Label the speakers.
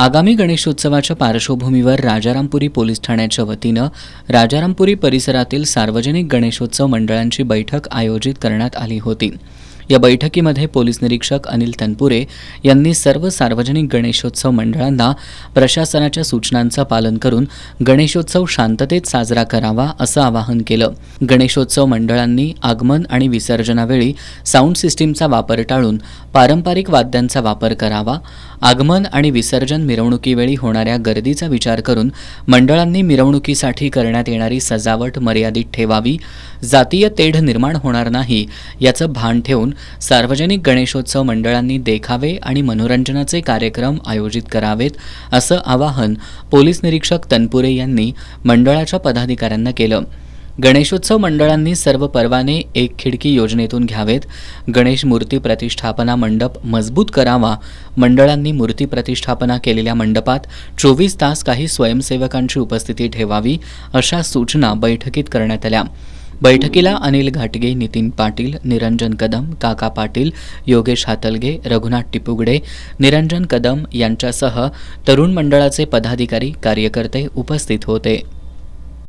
Speaker 1: आगामी गणेशोत्सवाच्या पार्श्वभूमीवर राजारामपुरी पोलीस ठाण्याच्या वतीनं राजारामपुरी परिसरातील सार्वजनिक गणेशोत्सव मंडळांची बैठक आयोजित करण्यात आली होती। या बैठकीमध्ये पोलीस निरीक्षक अनिल तनपुरे यांनी सर्व सार्वजनिक गणेशोत्सव मंडळांना प्रशासनाच्या सूचनांचं पालन करून गणेशोत्सव शांततेत साजरा करावा असं आवाहन केलं। गणेशोत्सव मंडळांनी आगमन आणि विसर्जनावेळी साऊंड सिस्टीमचा वापर टाळून पारंपरिक वाद्यांचा वापर करावा। आगमन आणि विसर्जन मिरवणुकीवेळी होणाऱ्या गर्दीचा विचार करून मंडळांनी मिरवणुकीसाठी करण्यात येणारी सजावट मर्यादित ठेवावी। जातीय तेढ निर्माण होणार नाही याचं भान ठेवून सार्वजनिक गणेशोत्सव मंडळांनी देखावे आणि मनोरंजनाचे कार्यक्रम आयोजित करावेत असं आवाहन पोलीस निरीक्षक तनपुरे यांनी मंडळाच्या पदाधिकाऱ्यांना केलं। गणेशोत्सव मंडळांनी सर्व परवाने एक खिडकी योजनेतून घ्यावेत। गणेश मूर्ती प्रतिष्ठापना मंडप मजबूत करावा। मंडळांनी मूर्ती प्रतिष्ठापना केलेल्या मंडपात 24 तास काही स्वयंसेवकांची उपस्थिती ठेवावी अशा सूचना बैठकीत करण्यात आल्या। बैठकीला अनिल घाटगे, नितीन पाटील, निरंजन कदम, काका पाटील, योगेश हातलगे, रघुनाथ टिपुगडे, निरंजन कदम यांच्यासह तरुण मंडळाचे पदाधिकारी कार्यकर्ते उपस्थित होते।